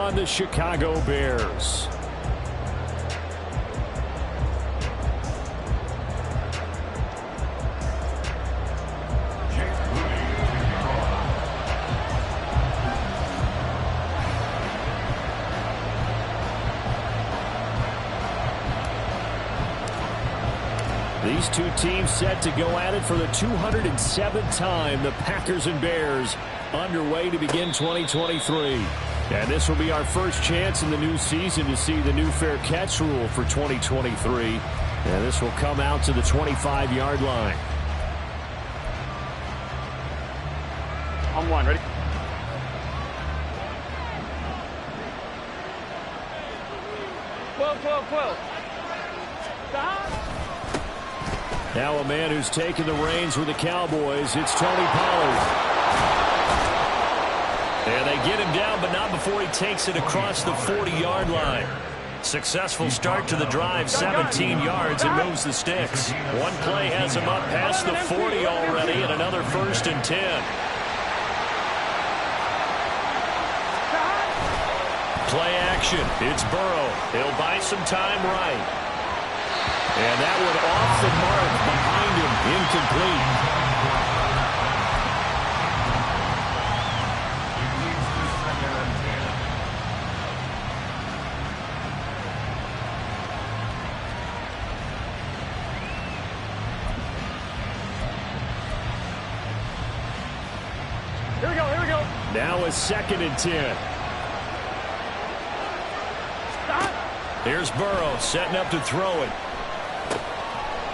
on the Chicago Bears. These two teams set to go at it for the 207th time. The Packers and Bears underway to begin 2023. And this will be our first chance in the new season to see the new fair catch rule for 2023. And this will come out to the 25-yard line. On one, ready? Twelve. Stop. Now a man who's taken the reins with the Cowboys, it's Tony Pollard. And they get him down, but not before he takes it across the 40-yard line. Successful start to the drive, 17 yards, and moves the sticks. One play has him up past the 40 already, and another 1st and 10. Play action. It's Burrow. He'll buy some time right. And that one off the mark behind him, incomplete. Here we go. Now a 2nd and 10. Stop. Here's Burrow setting up to throw it.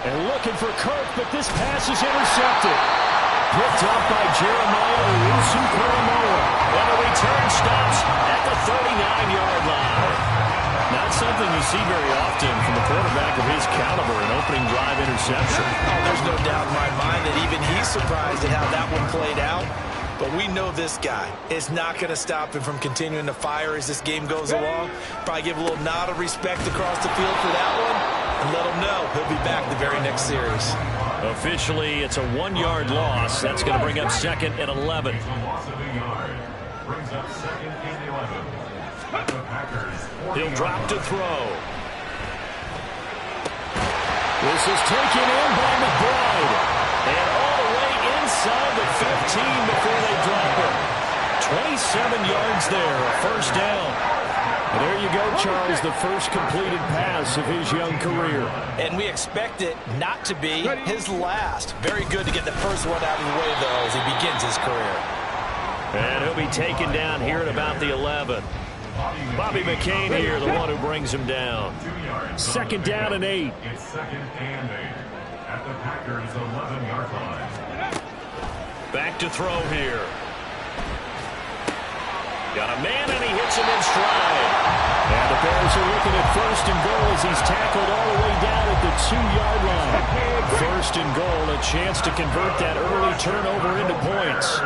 And looking for Kirk, but this pass is intercepted. Picked up by Jeremiah Owusu-Koramoah. And the return stops at the 39-yard line. Not something you see very often from a quarterback of his caliber, an opening drive interception. Oh, there's no doubt in my mind that even he's surprised at how that one played out. But we know this guy is not going to stop him from continuing to fire as this game goes along. Probably give a little nod of respect across the field for that one. And let him know he'll be back the very next series. Officially, it's a 1-yard loss. That's going to bring up 2nd and 11. He'll drop to throw. This is taken in by McBride. And all the way inside the 15 before they drop it. 27 yards there, a 1st down. And there you go, Charles, the first completed pass of his young career. And we expect it not to be his last. Very good to get the first one out of the way, though, as he begins his career. And he'll be taken down here at about the 11. Bobby McCain here, the one who brings him down. 2nd down and 8. It's 2nd and 8 at the Packers' 11-yard line. Back to throw here. Got a man, and he hits him in stride. And the Bears are looking at 1st and goal as he's tackled all the way down at the 2-yard line. 1st and goal, a chance to convert that early turnover into points.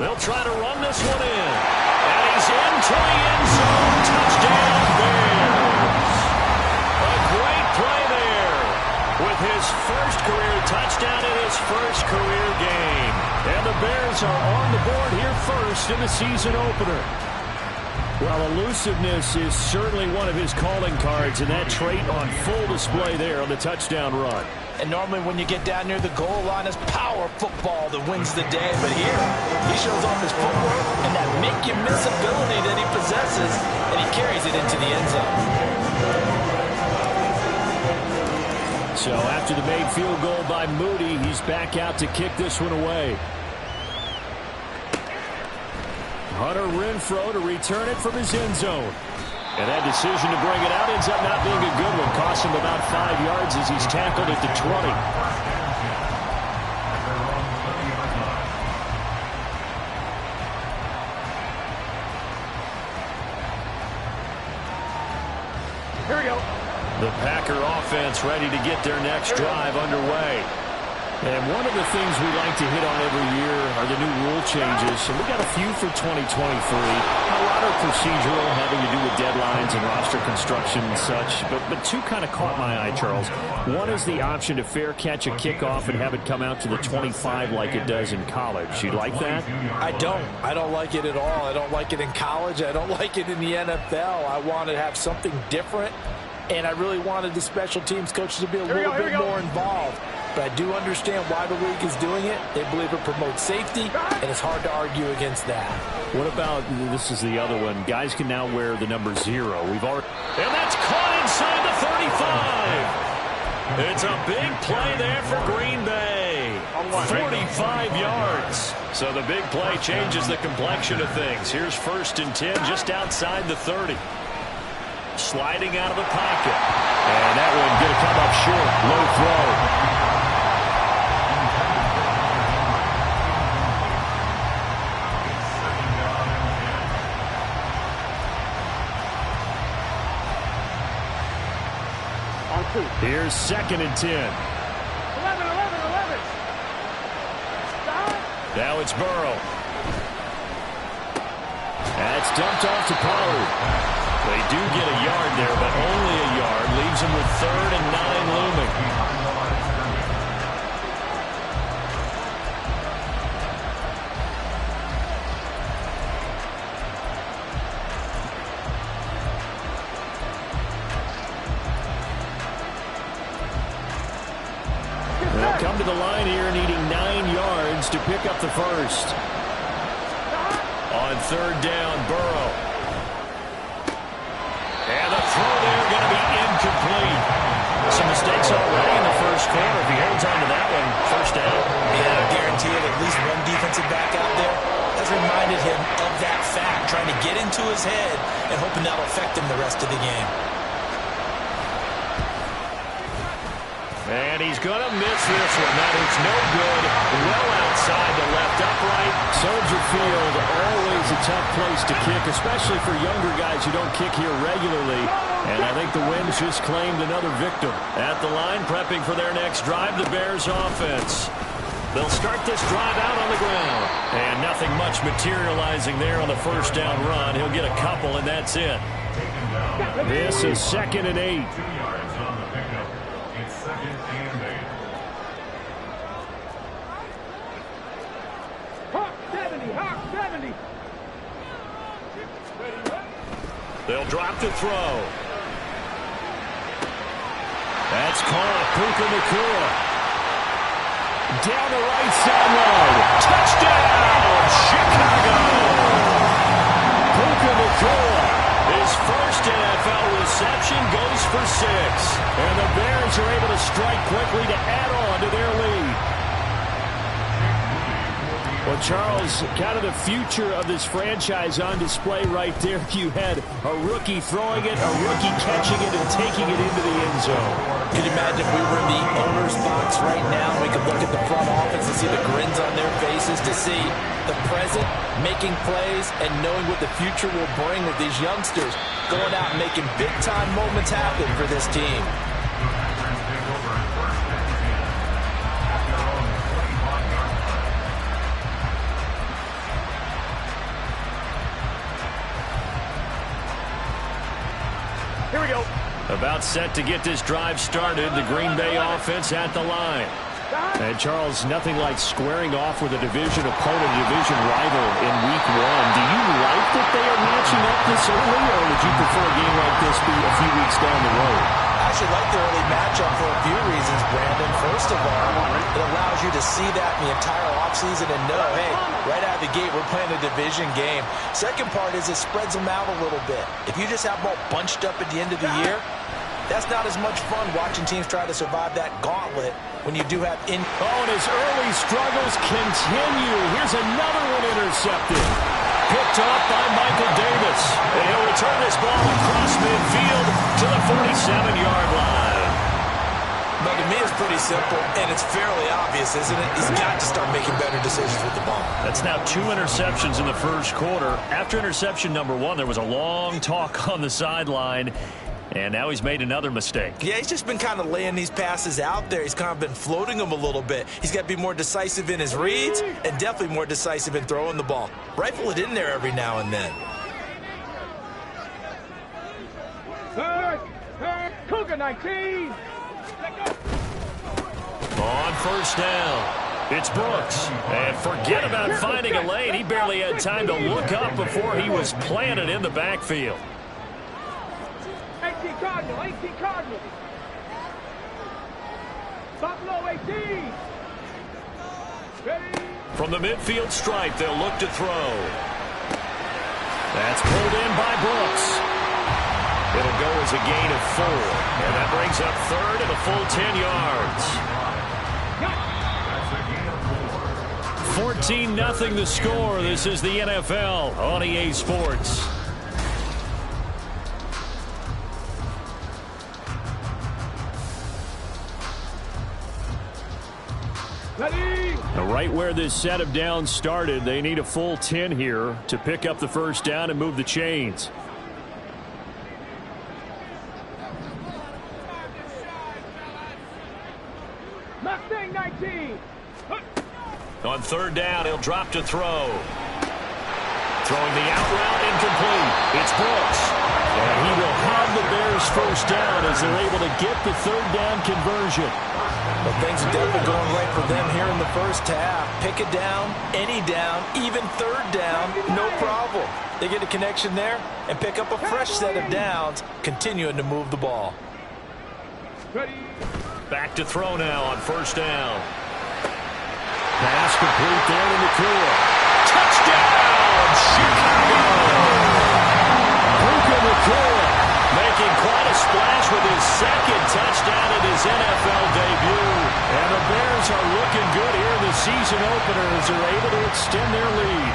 They'll try to run this one in. And he's into the end zone. Touchdown, Bears. A great play there with his first career touchdown in his first career game. And the Bears are on the board here first in the season opener. Well, elusiveness is certainly one of his calling cards, and that trait on full display there on the touchdown run. And normally when you get down near the goal line, it's power football that wins the day. But here, he shows off his footwork and that make-you-miss ability that he possesses, and he carries it into the end zone. So after the made field goal by Moody, he's back out to kick this one away. Hunter Renfrow to return it from his end zone. And that decision to bring it out ends up not being a good one. Costs him about 5 yards as he's tackled at the 20. Here we go. The Packer offense ready to get their next drive underway. And one of the things we like to hit on every year are the new rule changes. And we got a few for 2023. A lot lot are procedural, having to do with deadlines and roster construction and such, but two kind of caught my eye, Charles. One is the option to fair catch a kickoff and have it come out to the 25 like it does in college. You like that? I don't like it at all. I don't like it in college. I don't like it in the NFL. I want to have something different, and I really wanted the special teams coaches to be a little bit more involved. But I do understand why the league is doing it. They believe it promotes safety, and it's hard to argue against that. What about, this is the other one, guys can now wear the number 0. We've already... And that's caught inside the 35. It's a big play there for Green Bay. 45 yards. So the big play changes the complexion of things. Here's 1st and 10 just outside the 30. Sliding out of the pocket. And that one going to come up short. Low throw. Here's 2nd and 10. 11. Stop. Now it's Burrow. That's dumped off to Pollard. They do get a yard there, but only a yard. Leaves them with 3rd and 9 looming. Come to the line here, needing 9 yards to pick up the first. On 3rd down, Burrow. And the throw there going to be incomplete. Some mistakes already in the first quarter. If he holds on to that one, 1st down. Yeah, I guarantee it. At least one defensive back out there has reminded him of that fact, trying to get into his head and hoping that'll affect him the rest of the game. And he's going to miss this one. That is no good. Well outside the left upright. Soldier Field, always a tough place to kick, especially for younger guys who don't kick here regularly. And I think the Winds just claimed another victim. At the line, prepping for their next drive, the Bears offense. They'll start this drive out on the ground. And nothing much materializing there on the 1st down run. He'll get a couple, and that's it. This is 2nd and 8. 2 yards on the pickup. It's 2nd and 8. Hawk 70. They'll drop the throw. That's caught. Puka Nacua. Down the right sideline. Touchdown, Chicago. Puka Nacua. His first NFL reception goes for 6. And the Bears are able to strike quickly to add on to their lead. Well, Charles, kind of the future of this franchise on display right there. You had a rookie throwing it, a rookie catching it, and taking it into the end zone. Can you imagine if we were in the owner's box right now? We could look at the front office and see the grins on their faces, to see the present making plays and knowing what the future will bring with these youngsters going out and making big-time moments happen for this team. Here we go. About set to get this drive started. The Green Bay offense at the line. And, Charles, nothing like squaring off with a division opponent, a division rival in Week 1. Do you like that they are matching up this early, or would you prefer a game like this be a few weeks down the road? I actually like the early matchup for a few reasons, Brandon. First of all, it allows you to see that in the entire offseason and know, hey, right out of the gate, we're playing a division game. Second part is it spreads them out a little bit. If you just have them all bunched up at the end of the year, that's not as much fun watching teams try to survive that gauntlet when you do have in. Oh, and his early struggles continue. Here's another one intercepted. Picked off by Michael Davis. And he'll return this ball across midfield to the 47-yard line. But to me, it's pretty simple, and it's fairly obvious, isn't it? He's got to start making better decisions with the ball. That's now 2 interceptions in the first quarter. After interception number 1, there was a long talk on the sideline. And now he's made another mistake. Yeah, he's just been kind of laying these passes out there. He's kind of been floating them a little bit. He's got to be more decisive in his reads and definitely more decisive in throwing the ball. Rifle it in there every now and then. Cougar 19. On first down, it's Brooks. And forget about finding a lane. He barely had time to look up before he was planted in the backfield. 18 Cardinal, 18 Cardinal. Buffalo 18. Ready? From the midfield stripe, they'll look to throw. That's pulled in by Brooks. It'll go as a gain of 4. And that brings up third and a full 10 yards. 14-0 the score. This is the NFL on EA Sports. Right where this set of downs started, they need a full 10 here to pick up the first down and move the chains. Mustang 19. On third down, he'll drop to throw. Throwing the out route, incomplete. It's Brooks. And he will have the Bears first down as they're able to get the third down conversion. Well, things are definitely going right for them here in the first half. Pick it down, any down, even third down, no problem. They get a connection there and pick up a fresh set of downs, continuing to move the ball. Back to throw now on first down. Pass complete there in the clear. Touchdown, Chicago! Puka Nacua making quite a splash with his second touchdown in his NFL debut. And the Bears are looking good here in the season opener as they're able to extend their lead.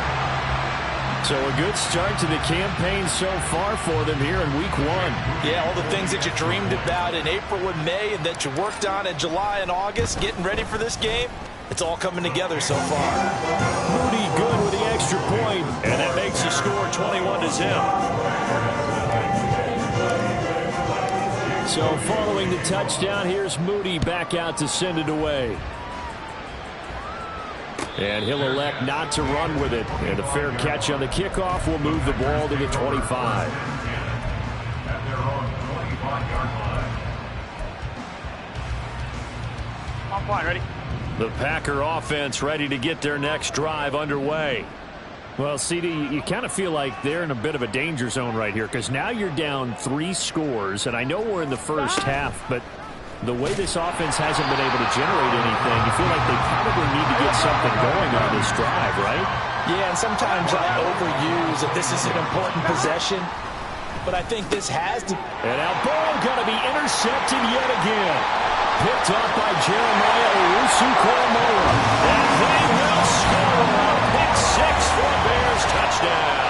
So a good start to the campaign so far for them here in week 1. Yeah, all the things that you dreamed about in April and May and that you worked on in July and August, getting ready for this game, it's all coming together so far. Moody good with the extra point, and that makes the score 21-0. So following the touchdown, here's Moody back out to send it away. And he'll elect not to run with it. And a fair catch on the kickoff will move the ball to the 25. At their own 25-yard line. On point, ready? The Packer offense ready to get their next drive underway. Well, CD, you kind of feel like they're in a bit of a danger zone right here because now you're down 3 scores, and I know we're in the first half, but the way this offense hasn't been able to generate anything, you feel like they probably need to get something going on this drive, right? Yeah, and sometimes I overuse that this is an important possession, but I think this has to. And now ball going to be intercepted yet again. Picked up by Jeremiah Owusu-Koramoah. And they will score a pick 6 for a Bears touchdown.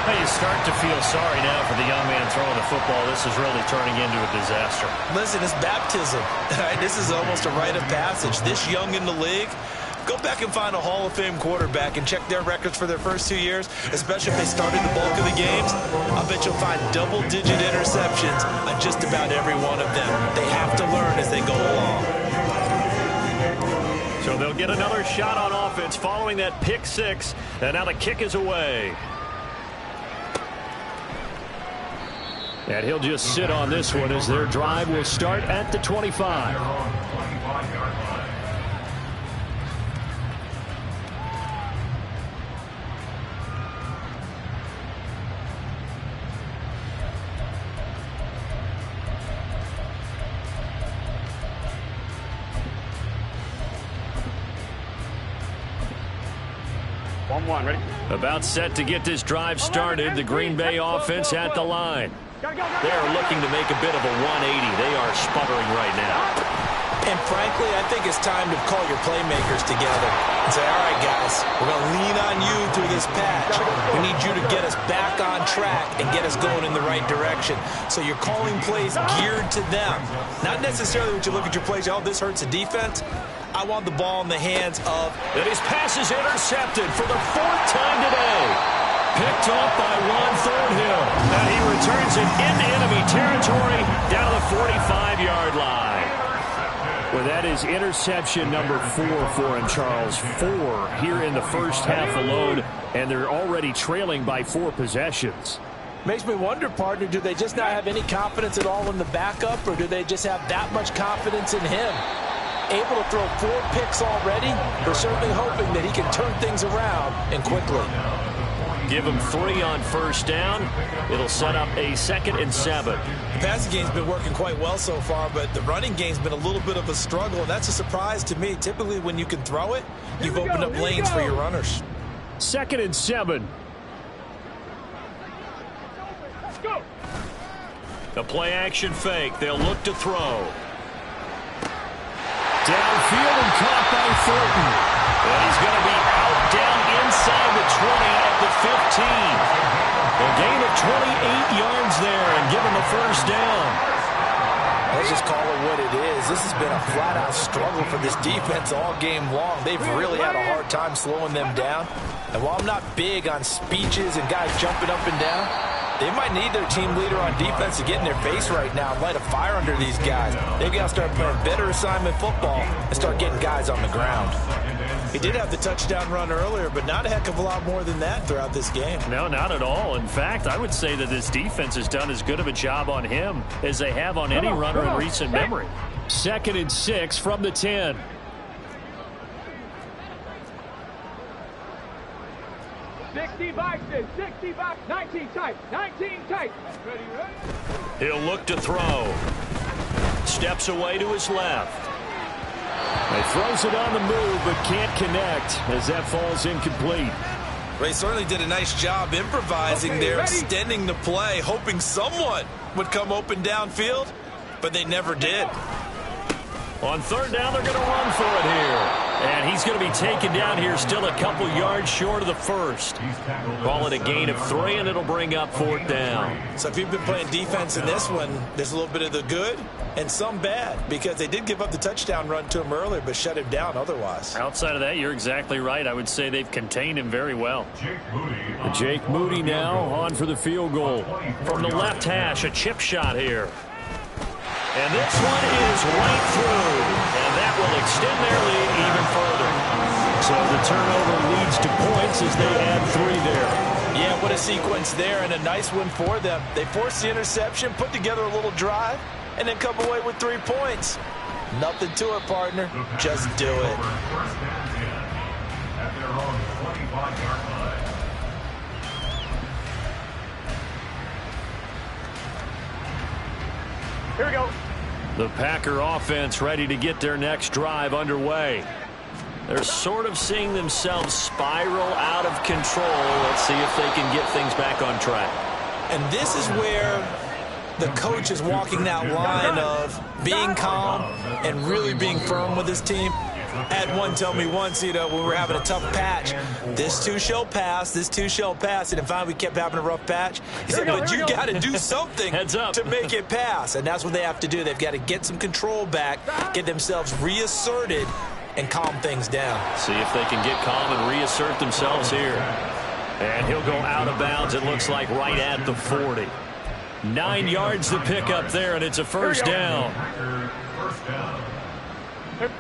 Well, you start to feel sorry now for the young man throwing the football. This is really turning into a disaster. Listen, it's baptism. Right? This is almost a rite of passage. This young in the league, go back and find a Hall of Fame quarterback and check their records for their first 2 years, especially if they started the bulk of the games. I bet you'll find double-digit interceptions on just about every one of them. They have to learn as they go along. So they'll get another shot on offense following that pick 6, and now the kick is away. And he'll just sit on this one as their drive will start at the 25. 25-yard line. Ready? About set to get this drive started. The Green Bay offense at the line. They're looking to make a bit of a 180. They are sputtering right now. And frankly, I think it's time to call your playmakers together and say, all right, guys, we're going to lean on you through this patch. We need you to get us back on track and get us going in the right direction. So you're calling plays geared to them. Not necessarily when you look at your plays, oh, this hurts the defense. I want the ball in the hands of. And his pass is intercepted for the 4th time today. Picked off by Juan Thornhill. And he returns it into enemy territory down to the 45-yard line. Well, that is interception number 4 for him, Charles. 4 here in the first half alone, and they're already trailing by 4 possessions. Makes me wonder, partner, do they just not have any confidence at all in the backup, or do they just have that much confidence in him? Able to throw 4 picks already, they're certainly hoping that he can turn things around and quickly. Give him 3 on first down. It'll set up a 2nd and 7. The passing game's been working quite well so far, but the running game's been a little bit of a struggle, and that's a surprise to me. Typically, when you can throw it, you've opened up lanes for your runners. 2nd and 7. Let's go. The play-action fake. They'll look to throw. Downfield and caught by Thornton. And he's going to be out down inside the 20 at the 15. A gain of 28 yards there and give him a first down. Let's just call it what it is. This has been a flat-out struggle for this defense all game long. They've really had a hard time slowing them down. And while I'm not big on speeches and guys jumping up and down, they might need their team leader on defense to get in their face right now and light a fire under these guys. They've got to start playing better assignment football and start getting guys on the ground. He did have the touchdown run earlier, but not a heck of a lot more than that throughout this game. No, not at all. In fact, I would say that this defense has done as good of a job on him as they have on any runner in recent memory. 2nd and 6 from the 10. Bison, 60 back, 19 tight, 19 tight. Ready, ready? He'll look to throw. Steps away to his left. He throws it on the move, but can't connect as that falls incomplete. Ray certainly did a nice job improvising there, extending the play, hoping someone would come open downfield, but they never did. On 3rd down, they're going to run for it here. And he's going to be taken down here still a couple yards short of the first. Call it a gain of 3, and it'll bring up 4th down. So if you've been playing defense in this one, there's a little bit of the good and some bad, because they did give up the touchdown run to him earlier, but shut him down otherwise. Outside of that, you're exactly right. I would say they've contained him very well. Jake Moody now on for the field goal. From the left hash, a chip shot here. And this one is right through, and that will extend their lead even further. So the turnover leads to points as they add 3 there. Yeah, what a sequence there, and a nice one for them. They forced the interception, put together a little drive, and then come away with 3 points. Nothing to it, partner. Just do it. At their own 25-yard line. Here we go. The Packer offense ready to get their next drive underway. They're sort of seeing themselves spiral out of control. Let's see if they can get things back on track. And this is where the coach is walking that line of being calm and really being firm with his team. I had one tell me once, when we were having a tough patch, this too shall pass, this too shall pass. And finally, we kept having a rough patch. He said, but you got to do something to make it pass. And that's what they have to do. They've got to get some control back, get themselves reasserted, and calm things down. See if they can get calm and reassert themselves here. And he'll go out of bounds, it looks like, right at the 40. 9 yards to pick up there, and it's a first down.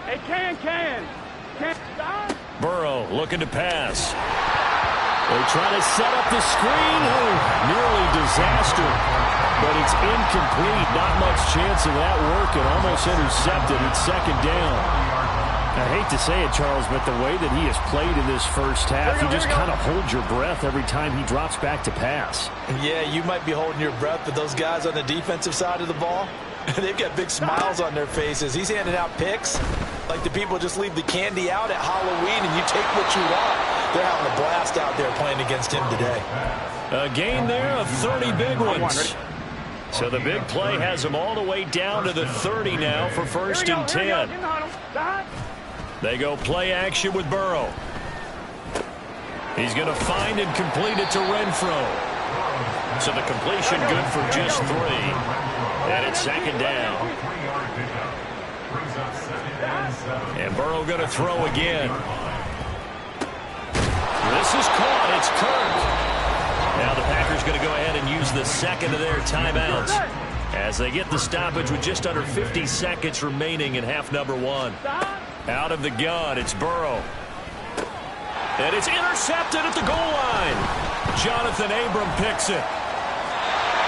Hey, can. Burrow looking to pass. They try to set up the screen. Oh, nearly disaster. But it's incomplete. Not much chance of that working. Almost intercepted. It's 2nd down. I hate to say it, Charles, but the way that he has played in this first half, you just kind of hold your breath every time he drops back to pass. Yeah, you might be holding your breath, but those guys on the defensive side of the ball, they've got big smiles on their faces. He's handing out picks like the people just leave the candy out at Halloween and you take what you want. They're having a blast out there playing against him today. A gain there of 30 big ones. So the big play has them all the way down to the 30 now for 1st and 10. They go play action with Burrow. He's going to find and complete it to Renfro. So the completion good for just 3. And it's 2nd down. And Burrow going to throw again. This is caught. It's Kirk. Now the Packers going to go ahead and use the 2nd of their timeouts as they get the stoppage with just under 50 seconds remaining in half number 1. Out of the gun, it's Burrow. And it's intercepted at the goal line. Jonathan Abram picks it.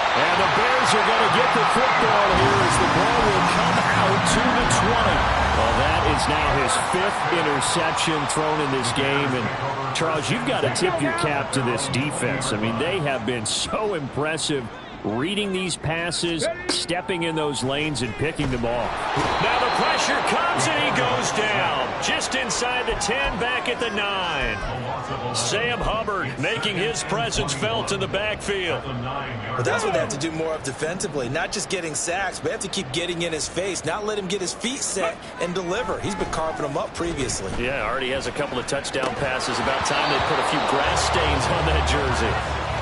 And the Bears are going to get the football here as the ball will come out to the 20. Well, that is now his 5th interception thrown in this game. And, Charles, you've got to tip your cap to this defense. I mean, they have been so impressive reading these passes, stepping in those lanes, and picking them off. Now the pressure comes, and he goes down. Just inside the 10, back at the 9. Sam Hubbard making his presence felt in the backfield. But that's what they have to do more of defensively, not just getting sacks, but they have to keep getting in his face, not let him get his feet set and deliver. He's been carving them up previously. Yeah, already has a couple of touchdown passes. About time they put a few grass stains on that jersey.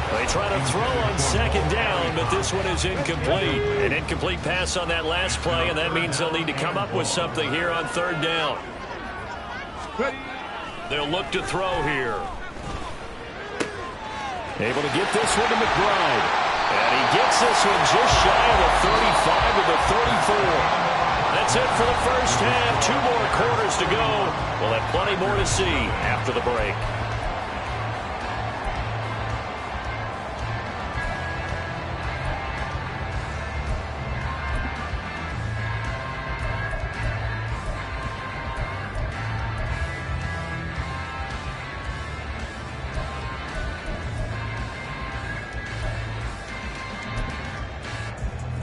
They try to throw on 2nd down, but this one is incomplete. An incomplete pass on that last play, and that means they'll need to come up with something here on 3rd down. They'll look to throw here. Able to get this one to McBride. And he gets this one just shy of the 35 to the 34. That's it for the first half. 2 more quarters to go. We'll have plenty more to see after the break.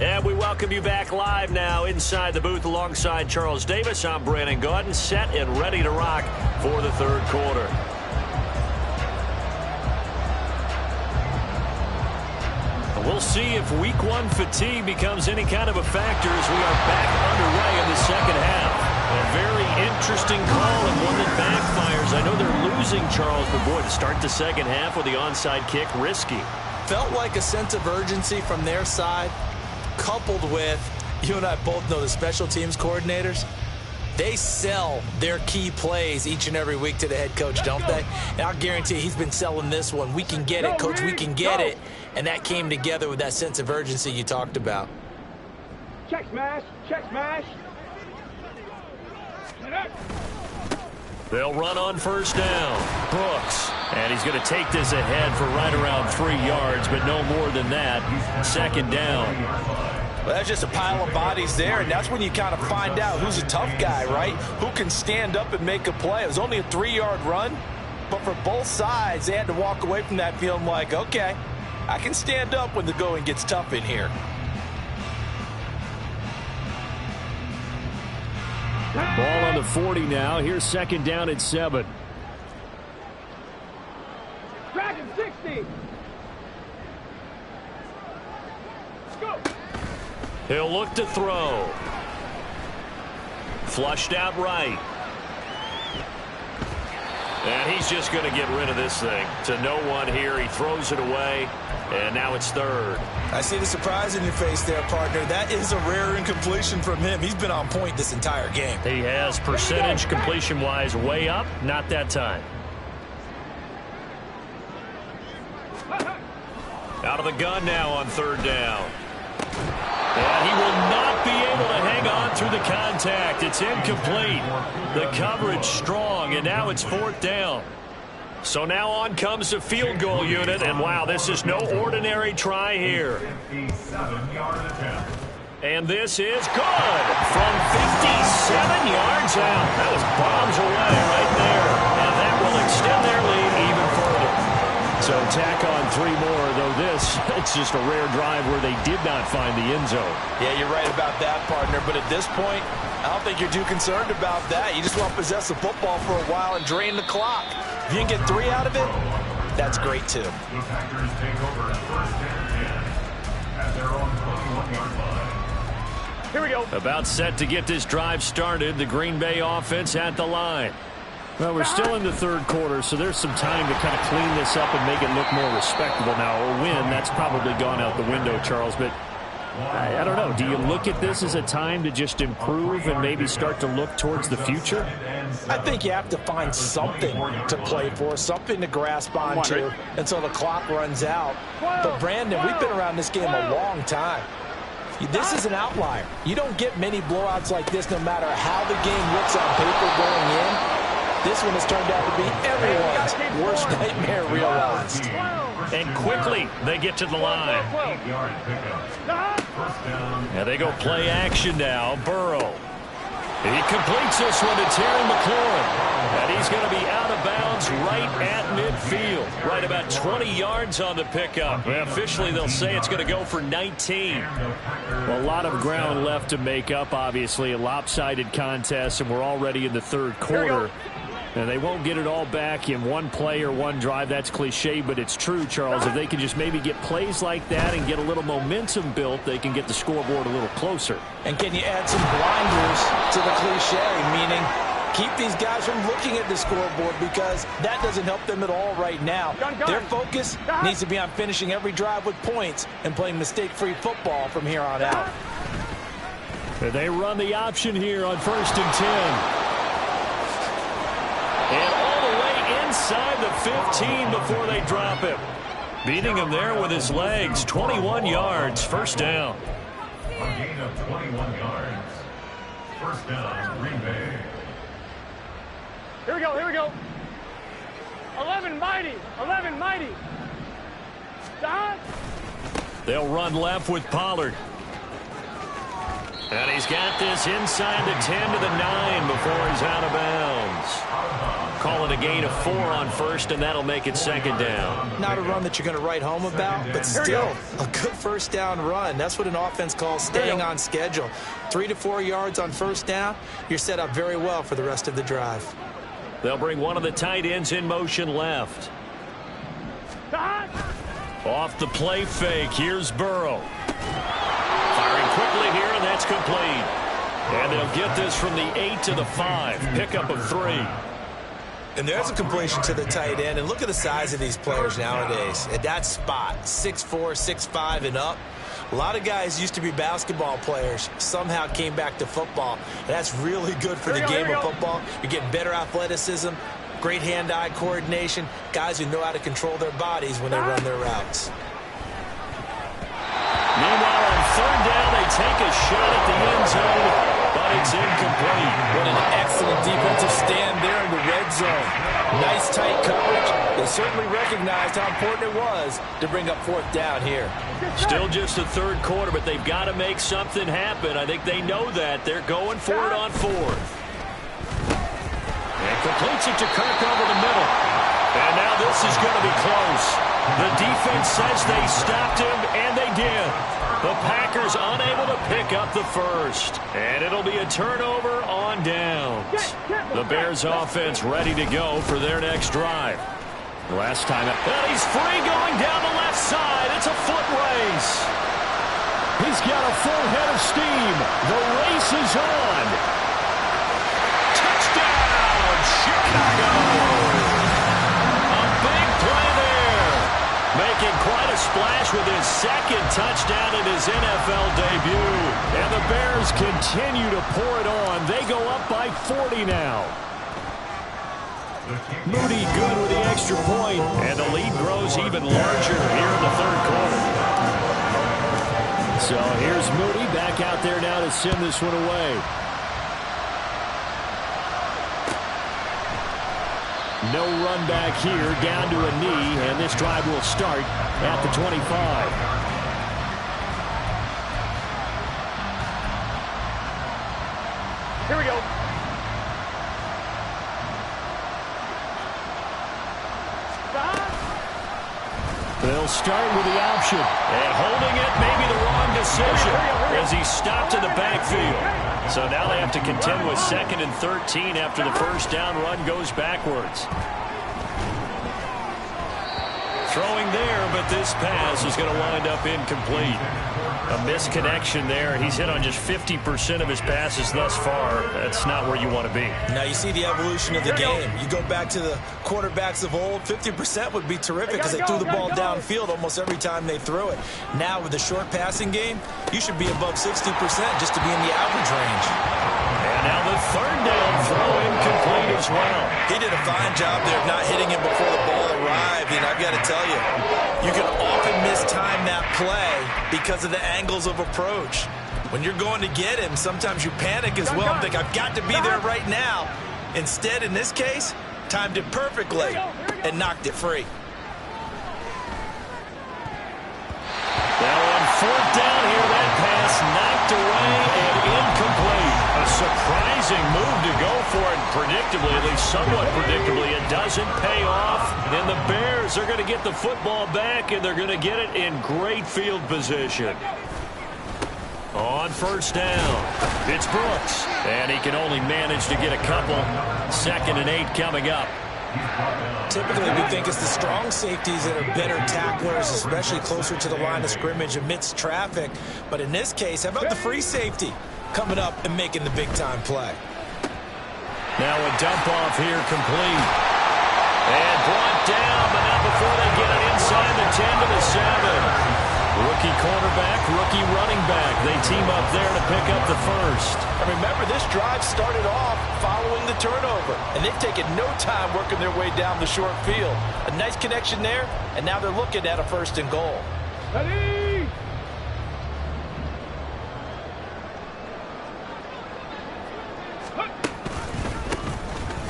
And we welcome you back live now inside the booth alongside Charles Davis. I'm Brandon Gaudin, set and ready to rock for the 3rd quarter. We'll see if week 1 fatigue becomes any kind of a factor as we are back underway in the 2nd half. A very interesting call and one that backfires. I know they're losing, Charles, but boy, to start the 2nd half with the onside kick, risky. Felt like a sense of urgency from their side, coupled with, you and I both know the special teams coordinators, they sell their key plays each and every week to the head coach, don't they? And I'll guarantee he's been selling this one. We can get it, coach, we can get it. And that came together with that sense of urgency you talked about. Check smash, check smash. They'll run on 1st down. Brooks. And he's going to take this ahead for right around 3 yards, but no more than that. 2nd down. Well, that's just a pile of bodies there, and that's when you kind of find out who's a tough guy, right? Who can stand up and make a play. It was only a 3-yard run, but for both sides, they had to walk away from that feeling like, okay, I can stand up when the going gets tough in here. Ball on the 40 now. Here's 2nd down at 7. Dragon 60. Go. He'll look to throw. Flushed out right. And he's just going to get rid of this thing. To no one here. He throws it away. And now it's 3rd. I see the surprise in your face there, partner. That is a rare incompletion from him. He's been on point this entire game. He has percentage completion-wise way up. Not that time. Out of the gun now on 3rd down. And he will not be able to hang on through the contact. It's incomplete. The coverage strong, and now it's 4th down. So now on comes the field goal unit, and wow, this is no ordinary try here. And this is good from 57 yards out. That was bombs away right there, and that will extend their lead even further. So tack on 3 more, though this, it's just a rare drive where they did not find the end zone. Yeah, you're right about that, partner, but at this point, I don't think you're too concerned about that. You just want to possess the football for a while and drain the clock. If you can get 3 out of it, that's great, too. The Packers take over 1st and 10 at their own 21-yard line. Here we go. About set to get this drive started. The Green Bay offense at the line. Well, we're still in the 3rd quarter, so there's some time to kind of clean this up and make it look more respectable. Now, a win, that's probably gone out the window, Charles, but I don't know. Do you look at this as a time to just improve and maybe start to look towards the future? I think you have to find something to play for, something to grasp onto until the clock runs out. But, Brandon, we've been around this game a long time. This is an outlier. You don't get many blowouts like this no matter how the game looks on paper going in. This one has turned out to be everyone's worst nightmare realized. and quickly they get to the line. 8-yard pickup. First down. And they go play action now. Burrow. He completes this one to Terry McLaurin. And he's going to be out of bounds right at midfield. Right about 20 yards on the pickup. Well, officially, they'll say it's going to go for 19. Well, a lot of ground left to make up, obviously. A lopsided contest, and we're already in the third quarter. And they won't get it all back in one play or one drive. That's cliche, but it's true, Charles. If they can just maybe get plays like that and get a little momentum built, they can get the scoreboard a little closer. And can you add some blinders to the cliche, meaning keep these guys from looking at the scoreboard, because that doesn't help them at all right now. Their focus needs to be on finishing every drive with points and playing mistake-free football from here on out. They run the option here on 1st and 10. And all the way inside the 15 before they drop him. Beating him there with his legs. 21 yards. First down. A gain of 21 yards. First down, Green Bay. Here we go, here we go. 11 mighty, 11 mighty. Stop. They'll run left with Pollard. And he's got this inside the 10 to the 9 before he's out of bounds. Call it a gain of 4 on first, and that'll make it second down. Not a run that you're going to write home about, but still a good first down run. That's what an offense calls staying on schedule. 3 to 4 yards on first down. You're set up very well for the rest of the drive. They'll bring one of the tight ends in motion left. Off the play fake, here's Burrow. Firing quickly here, and that's complete. And they'll get this from the 8 to the 5. Pickup of 3. And there's a completion to the tight end. And look at the size of these players nowadays. At that spot, 6'4", 6'5", and up. A lot of guys used to be basketball players, somehow came back to football. And that's really good for the game of football. You're getting better athleticism, great hand-eye coordination, guys who know how to control their bodies when they run their routes. Meanwhile, on third down, they take a shot at the end zone, but it's incomplete. What an excellent defensive stand there in the red zone. Nice tight coverage. They certainly recognized how important it was to bring up fourth down here. Still just the third quarter, but they've got to make something happen. I think they know that. They're going for it on fourth. And completes it to Kirk over the middle. And now this is going to be close. The defense says they stopped him, and they did. The Packers unable to pick up the first. And it'll be a turnover on downs. The Bears offense ready to go for their next drive. Last time, and he's free going down the left side. It's a foot race. He's got a full head of steam. The race is on. Touchdown, Chicago. A big play there. Making quite a splash with his second touchdown in his NFL debut. And the Bears continue to pour it on. They go up by 40 now. Moody good with the extra point, and the lead grows even larger here in the third quarter. So here's Moody back out there now to send this one away. No run back here, down to a knee, and this drive will start at the 25. Here we go. They'll start with the option. And holding it may be the wrong decision as he's stopped in the backfield. So now they have to contend with 2nd and 13 after the first down run goes backwards. Throwing there, but this pass is going to wind up incomplete. A misconnection there. He's hit on just 50% of his passes thus far. That's not where you want to be. Now you see the evolution of the game. You go back to the quarterbacks of old, 50% would be terrific because they threw the ball downfield almost every time they threw it. Now with the short passing game, you should be above 60% just to be in the average range. And now the third down throw incomplete as well. He did a fine job there of not hitting him before the ball arrived. And I've got to tell you, you can often mistime that play because of the angles of approach. When you're going to get him, sometimes you panic as well and think, I've got to be there right now. Instead, in this case, timed it perfectly and knocked it free. somewhat predictably, it doesn't pay off. And the Bears are going to get the football back, and they're going to get it in great field position. On first down, it's Brooks. And he can only manage to get a couple. 2nd and 8 coming up. Typically, we think it's the strong safeties that are better tacklers, especially closer to the line of scrimmage amidst traffic. But in this case, how about the free safety coming up and making the big-time play? Now a dump-off here complete. And brought down, but not before they get it inside the 10 to the 7. Rookie quarterback, rookie running back. They team up there to pick up the first. And remember, this drive started off following the turnover, and they've taken no time working their way down the short field. A nice connection there, and now they're looking at a 1st and goal. Ready?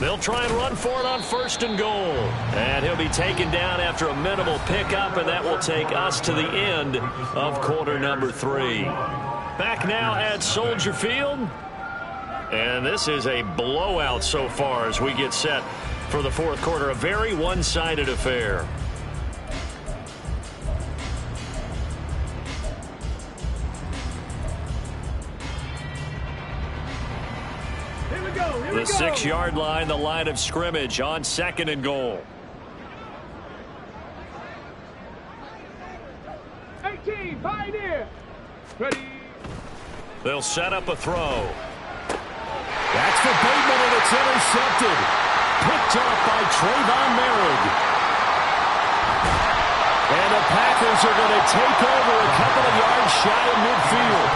They'll try and run for it on 1st and goal. And he'll be taken down after a minimal pickup, and that will take us to the end of quarter number 3. Back now at Soldier Field. And this is a blowout so far as we get set for the 4th quarter. A very one-sided affair. The 6-yard line, the line of scrimmage on 2nd and goal. 18, Pioneer. Ready? They'll set up a throw. That's for Bateman, and it's intercepted. Picked off by Trayvon Merritt. And the Packers are going to take over a couple of yards shy of midfield.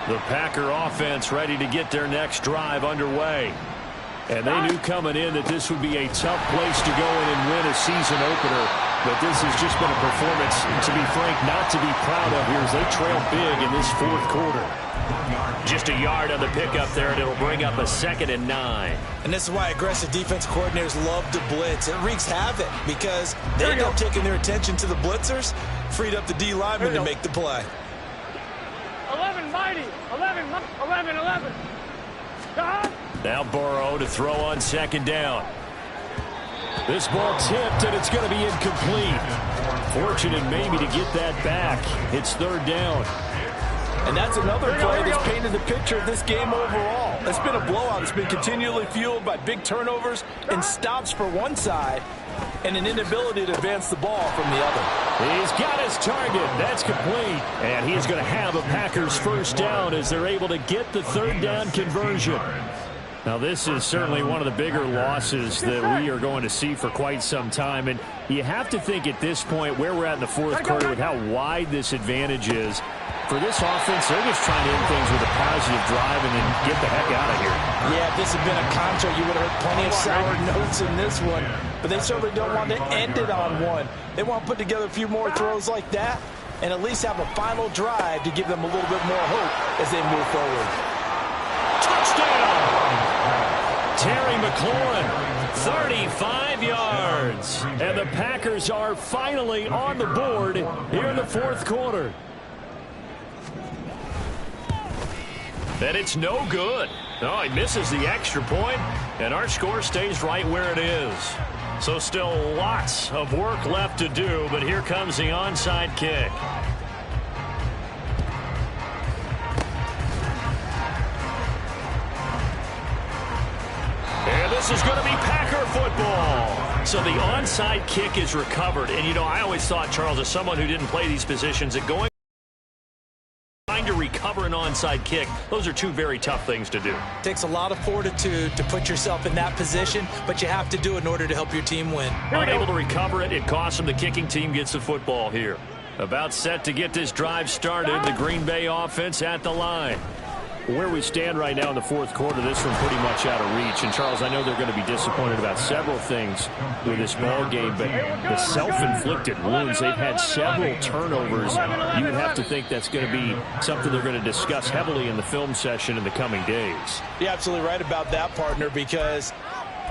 The Packer offense ready to get their next drive underway. And they knew coming in that this would be a tough place to go in and win a season opener. But this has just been a performance, to be frank, not to be proud of here as they trail big in this 4th quarter. Just a yard on the pickup there, and it'll bring up a 2nd and 9. And this is why aggressive defense coordinators love to blitz. It wreaks havoc because they end up taking their attention to the blitzers, freed up the D lineman to make the play. 11, mighty. 11, 11, 11. Now Burrow to throw on 2nd down. This ball tipped, and it's going to be incomplete. Fortunate maybe to get that back. It's 3rd down. And that's another play that's painted the picture of this game overall. It's been a blowout. It's been continually fueled by big turnovers and stops for one side and an inability to advance the ball from the other. He's got his target. That's complete. And he's going to have a Packers 1st down as they're able to get the 3rd down conversion. Now, this is certainly one of the bigger losses that we are going to see for quite some time. And you have to think at this point where we're at in the 4th quarter with how wide this advantage is. For this offense, they're just trying to end things with a positive drive and then get the heck out of here. Yeah, if this had been a contra, you would have heard plenty of sour notes in this one. But they certainly don't want to end it on one. They want to put together a few more throws like that and at least have a final drive to give them a little bit more hope as they move forward. Touchdown! Terry McLaurin, 35 yards. And the Packers are finally on the board here in the 4th quarter. And it's no good. No, he misses the extra point, and our score stays right where it is. So still lots of work left to do, but here comes the onside kick. And this is going to be Packer football. So the onside kick is recovered. And, you know, I always thought, Charles, as someone who didn't play these positions, that going to recover an onside kick, those are two very tough things to do. It takes a lot of fortitude to put yourself in that position, but you have to do it in order to help your team win. Unable to recover it, it costs them. The kicking team gets the football here. About set to get this drive started, the Green Bay offense at the line. Where we stand right now in the 4th quarter, this one pretty much out of reach. And, Charles, I know they're going to be disappointed about several things with this ball game, but the self-inflicted wounds, they've had several turnovers. You would have to think that's going to be something they're going to discuss heavily in the film session in the coming days. You're absolutely right about that, partner, because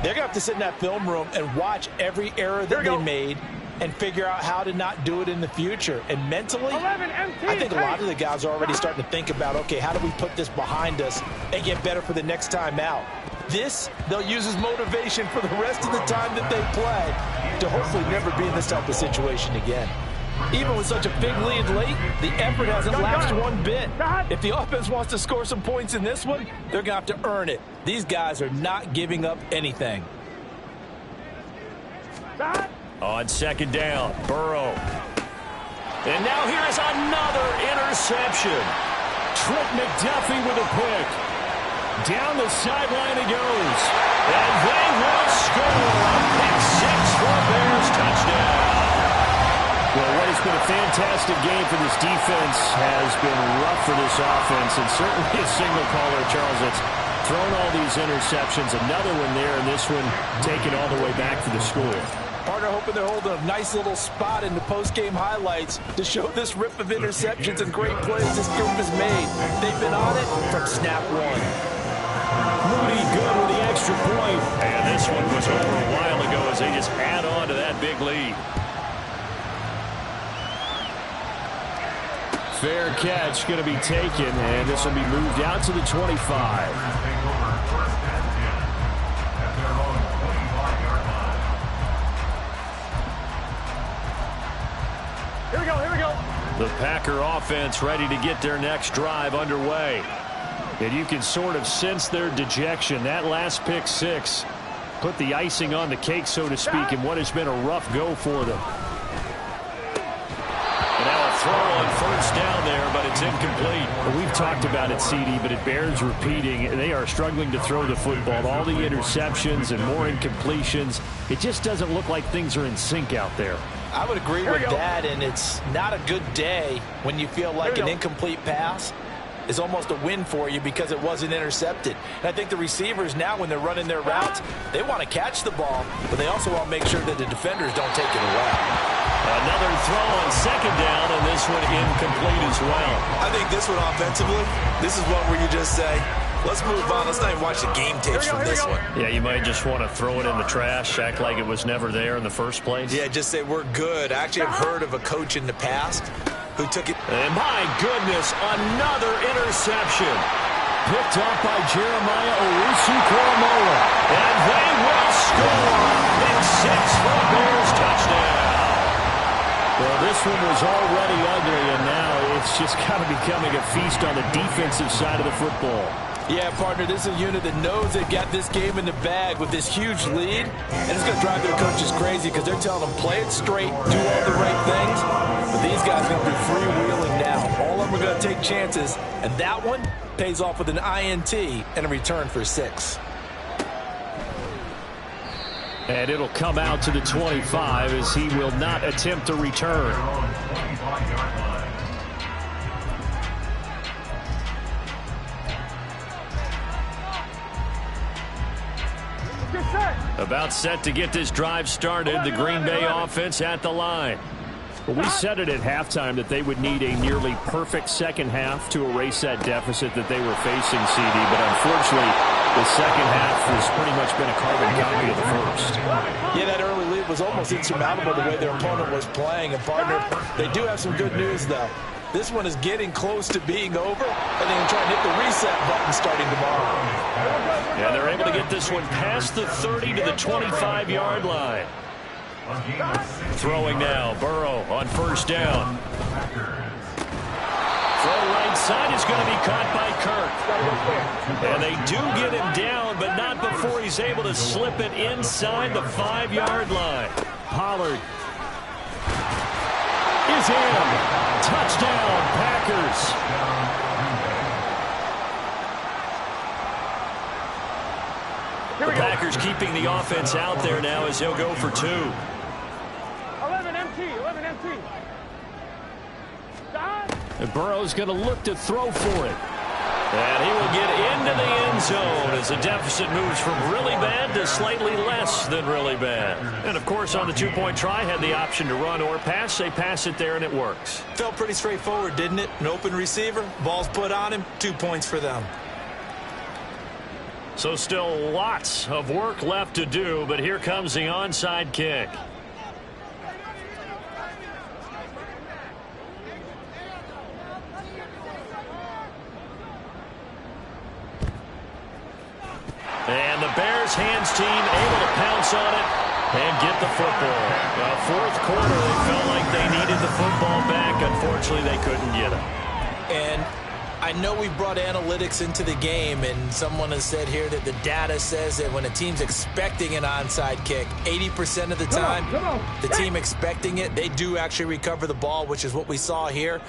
they're going to have to sit in that film room and watch every error that they made and figure out how to not do it in the future. And mentally, 11 MT, I think a lot of the guys are already starting to think about, okay, how do we put this behind us and get better for the next time out? This, they'll use as motivation for the rest of the time that they play to hopefully never be in this type of situation again. Even with such a big lead late, the effort hasn't lapsed one bit. If the offense wants to score some points in this one, they're going to have to earn it. These guys are not giving up anything. On second down, Burrow. And now here is another interception. Trent McDuffie with a pick. Down the sideline he goes. And they will score. Pick 6 for Bears touchdown. Well, what has been a fantastic game for this defense has been rough for this offense, and certainly a signal caller, Charles, that's thrown all these interceptions. Another one there, and this one taken all the way back for the score. Partner hoping they're holding a nice little spot in the post-game highlights to show this rip of interceptions and great plays this group has made. They've been on it from snap one. Moody good with the extra point. And this one was over a while ago as they just add on to that big lead. Fair catch going to be taken, and this will be moved out to the 25. Here we go, here we go. The Packer offense ready to get their next drive underway. And you can sort of sense their dejection. That last pick 6 put the icing on the cake, so to speak, in what has been a rough go for them. Throw on first down there, but it's incomplete. Well, we've talked about it, CD, but it bears repeating. They are struggling to throw the football. All the interceptions and more incompletions. It just doesn't look like things are in sync out there. I would agree with that, and it's not a good day when you feel like an incomplete pass is almost a win for you because it wasn't intercepted. And I think the receivers now, when they're running their routes, they want to catch the ball, but they also want to make sure that the defenders don't take it away. Another throw on second down, and this one incomplete as well. I think this one offensively, this is one where you just say, let's move on. Let's not even watch the game tapes from this one. Yeah, you might just want to throw it in the trash, act like it was never there in the first place. Yeah, just say we're good. I actually have heard of a coach in the past who took it. And my goodness, another interception. Picked up by Jeremiah Owusu-Koramoah. And they will score. Pick 6 for a Bears touchdown. Well, this one was already ugly, and now it's just kind of becoming a feast on the defensive side of the football. Yeah, partner, this is a unit that knows they've got this game in the bag with this huge lead, and it's going to drive their coaches crazy because they're telling them play it straight, do all the right things, but these guys are going to be freewheeling now. All of them are going to take chances, and that one pays off with an INT and a return for 6. And it'll come out to the 25 as he will not attempt to return. About set to get this drive started. The Green Bay offense at the line. Well, we said it at halftime that they would need a nearly perfect second half to erase that deficit that they were facing, CD. But unfortunately, the second half has pretty much been a carbon copy of the first. Yeah, that early lead was almost insurmountable the way their opponent was playing. And, partner, they do have some good news, though. This one is getting close to being over, and they can try and hit the reset button starting tomorrow. Yeah, they're able to get this one past the 30 to the 25-yard line. Throwing now, Burrow on first down. Throw right side is going to be caught by Kirk. And they do get him down, but not before he's able to slip it inside the 5-yard line. Pollard is in. Touchdown, Packers. The Packers keeping the offense out there now as they'll go for 2. 11 MT, 11 MT. And Burrow's going to look to throw for it. And he will get into the end zone as the deficit moves from really bad to slightly less than really bad. And, of course, on the two-point try, had the option to run or pass. They pass it there, and it works. Felt pretty straightforward, didn't it? An open receiver, ball's put on him, 2 points for them. So still lots of work left to do, but here comes the onside kick. And the Bears hands team able to pounce on it and get the football. Fourth quarter, they felt like they needed the football back. Unfortunately, they couldn't get it. And I know we brought analytics into the game, and someone has said here that the data says that when a team's expecting an onside kick, 80% of the time, the team expecting it, they do actually recover the ball, which is what we saw here.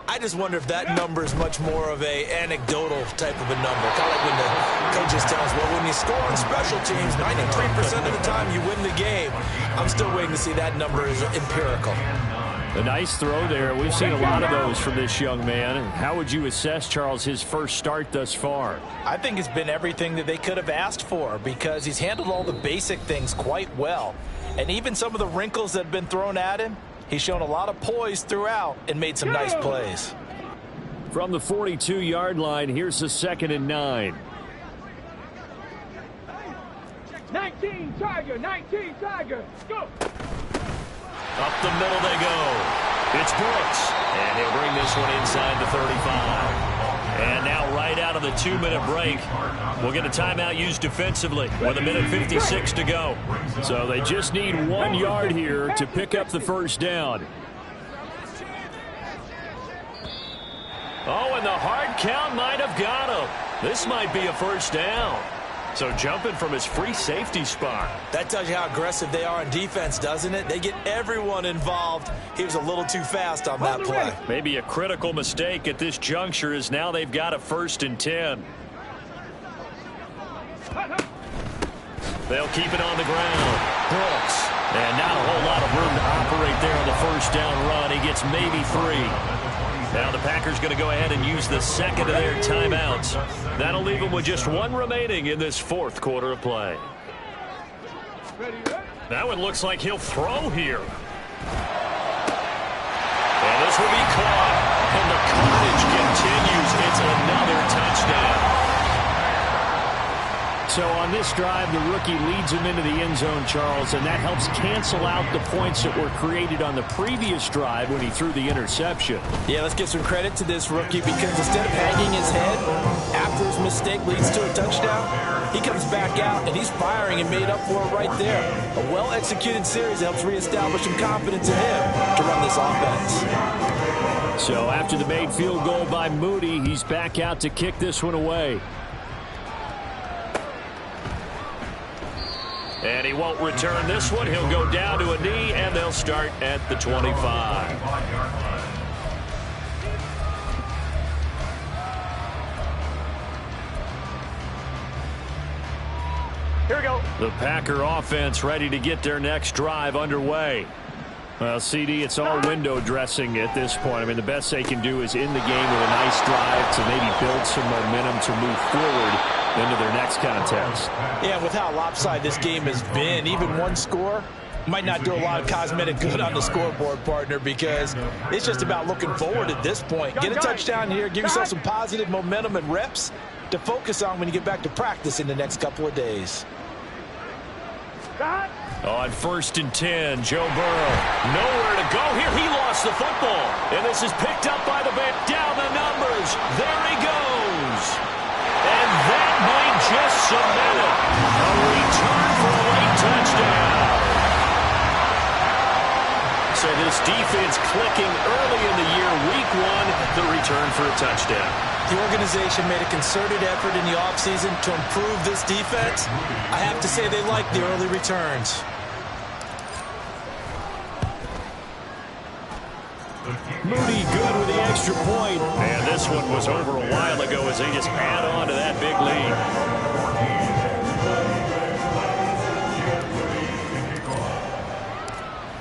I just wonder if that number is much more of a anecdotal type of a number. Kind of like when the coaches tell us, well, when you score on special teams, 93% of the time you win the game. I'm still waiting to see that number is empirical. A nice throw there. We've seen a lot of those from this young man. How would you assess, Charles, his first start thus far? I think it's been everything that they could have asked for because he's handled all the basic things quite well. And even some of the wrinkles that have been thrown at him, he's shown a lot of poise throughout and made some nice plays. From the 42-yard line, here's the 2nd and 9. 19 Tiger, 19 Tiger, go! Up the middle they go. It's Brooks, and he'll bring this one inside the 35. And now right out of the 2-minute break, we'll get a timeout used defensively with 1:56 to go. So they just need 1 yard here to pick up the first down. Oh, and the hard count might have got him. This might be a first down. So jumping from his free safety spot. That tells you how aggressive they are on defense, doesn't it? They get everyone involved. He was a little too fast on that play. Maybe a critical mistake at this juncture is now they've got a 1st and 10. They'll keep it on the ground. Brooks. And not a whole lot of room to operate there on the first down run. He gets maybe 3. Now the Packers going to go ahead and use the 2nd of their timeouts. That'll leave them with just 1 remaining in this 4th quarter of play. That one looks like he'll throw here. And this will be caught. And the carnage continues. It's another touchdown. So on this drive, the rookie leads him into the end zone, Charles, and that helps cancel out the points that were created on the previous drive when he threw the interception. Yeah, let's give some credit to this rookie because instead of hanging his head after his mistake leads to a touchdown, he comes back out and he's firing and made up for it right there. A well-executed series helps reestablish some confidence in him to run this offense. So after the made field goal by Moody, he's back out to kick this one away. And he won't return this one. He'll go down to a knee, and they'll start at the 25. Here we go. The Packer offense ready to get their next drive underway. Well, CD, it's all window dressing at this point. I mean, the best they can do is end the game with a nice drive to maybe build some momentum to move forward into their next contest. Yeah, with how lopsided this game has been, even one score might not do a lot of cosmetic good on the scoreboard, partner, because it's just about looking forward at this point. Get a touchdown here, give yourself some positive momentum and reps to focus on when you get back to practice in the next couple of days. On 1st and 10, Joe Burrow. Nowhere to go here. He lost the football. And this is picked up by the Bears. Down the numbers. There he goes. And that might just cement it. A return for a late touchdown. So this defense clicking early in the year. Week 1, the return for a touchdown. The organization made a concerted effort in the offseason to improve this defense. I have to say they like the early returns. Moody good with the extra point. And this one was over a while ago as they just add on to that big lead.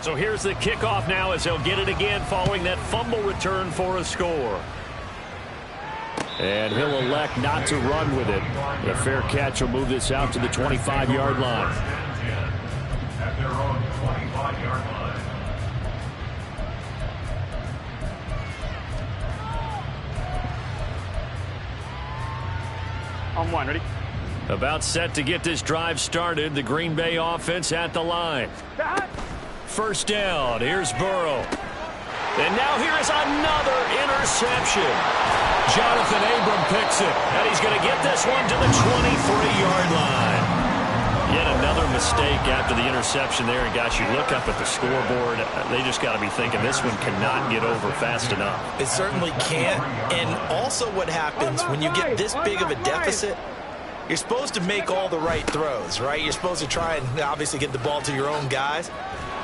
So here's the kickoff now as they'll get it again following that fumble return for a score. And he'll elect not to run with it. A fair catch will move this out to the 25-yard line. At their own 25-yard line. On 1, ready? About set to get this drive started. The Green Bay offense at the line. First down. Here's Burrow. And now here is another interception. Jonathan Abram picks it, and he's going to get this one to the 23-yard line. Yet another mistake after the interception there. And, gosh, you look up at the scoreboard, they just got to be thinking this one cannot get over fast enough. It certainly can't. And also what happens when you get this big of a deficit, you're supposed to make all the right throws, right? You're supposed to try and obviously get the ball to your own guys.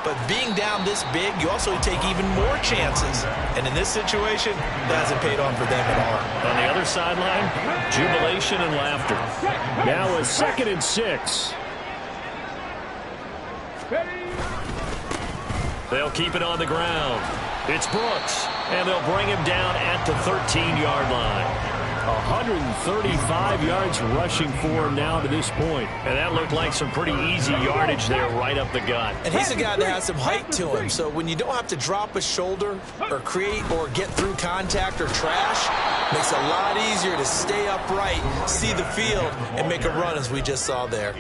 But being down this big, you also take even more chances. And in this situation, that hasn't paid off for them at all. On the other sideline, jubilation and laughter. Now a 2nd and 6. They'll keep it on the ground. It's Brooks, and they'll bring him down at the 13-yard line. 135 yards rushing for him now to this point. And that looked like some pretty easy yardage there right up the gut. And he's a guy that has some height to him. So when you don't have to drop a shoulder or create or get through contact or trash, makes it a lot easier to stay upright, see the field, and make a run as we just saw there.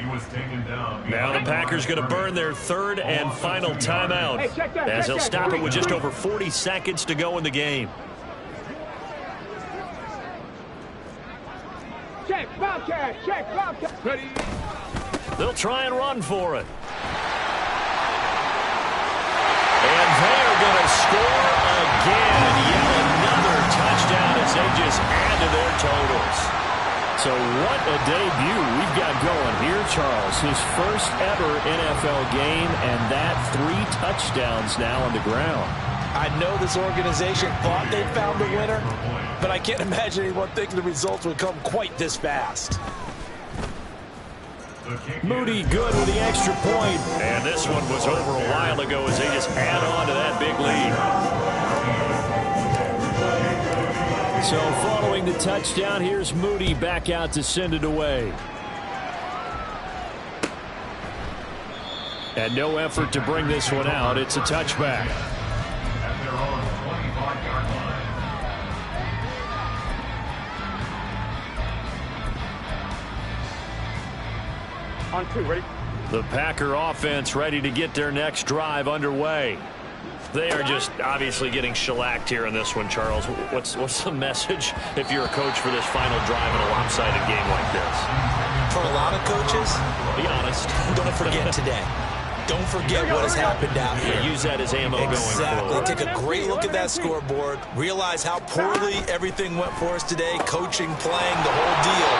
Now the Packers going to burn their 3rd and final timeout as they'll stop it with just over 40 seconds to go in the game. Check, Bobcat, check, Bobcat. Ready. They'll try and run for it. And they're going to score again. Yet another touchdown as they just add to their totals. So what a debut we've got going here, Charles. His first ever NFL game, and that 3 touchdowns now on the ground. I know this organization thought they found a winner, but I can't imagine anyone thinking the results would come quite this fast. Moody good with the extra point. And this one was over a while ago as they just add on to that big lead. So following the touchdown, here's Moody back out to send it away. And no effort to bring this one out. It's a touchback. On 2, ready? The Packer offense ready to get their next drive underway. They are just obviously getting shellacked here in this one, Charles. What's the message if you're a coach for this final drive in a lopsided game like this? For a lot of coaches, be honest. Don't forget today. Don't forget what has happened out here. Use that as ammo going forward. Take a great look at that scoreboard. Realize how poorly everything went for us today. Coaching, playing, the whole deal.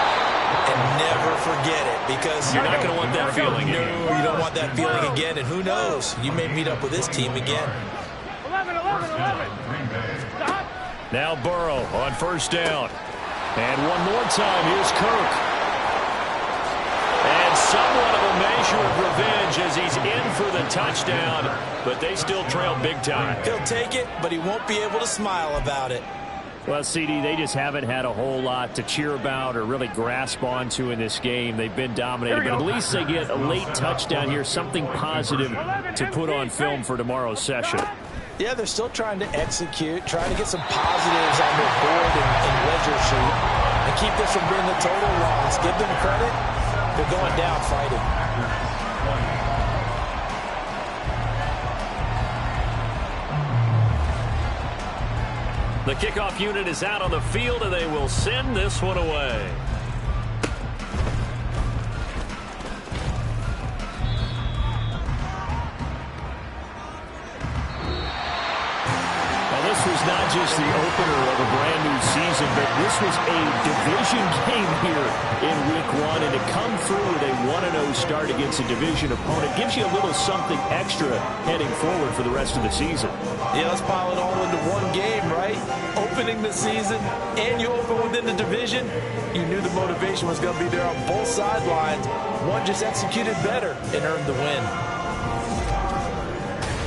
And never forget it, because you're not going to want that feeling again. No, you don't want that feeling again. And who knows? You may meet up with this team again. 11. Stop. Now Burrow on 1st down. And one more time, here's Kirk. And somewhat of a measure of revenge as he's in for the touchdown, but they still trail big time. He'll take it, but he won't be able to smile about it. Well, CD, they just haven't had a whole lot to cheer about or really grasp onto in this game. They've been dominated, but at least they get a late touchdown here, something positive to put on film for tomorrow's session. Yeah, they're still trying to execute, trying to get some positives on their board and ledger sheet, and keep this from being the total loss. Give them credit. They're going down fighting. The kickoff unit is out on the field, and they will send this one away. Now, this was not just the opener of a brand-new season, but this was a division game here in Week 1, and to come through with a 1-0 start against a division opponent gives you a little something extra heading forward for the rest of the season. Yeah, let's pile it all into one game, right? Opening the season, and you open within the division. You knew the motivation was going to be there on both sidelines. One just executed better and earned the win.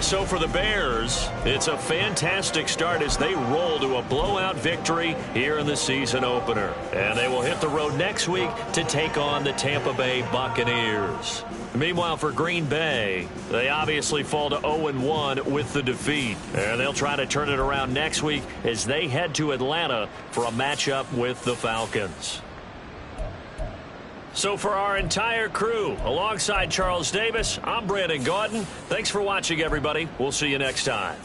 So for the Bears, it's a fantastic start as they roll to a blowout victory here in the season opener. And they will hit the road next week to take on the Tampa Bay Buccaneers. Meanwhile, for Green Bay, they obviously fall to 0-1 with the defeat. And they'll try to turn it around next week as they head to Atlanta for a matchup with the Falcons. So for our entire crew, alongside Charles Davis, I'm Brandon Gaudin. Thanks for watching, everybody. We'll see you next time.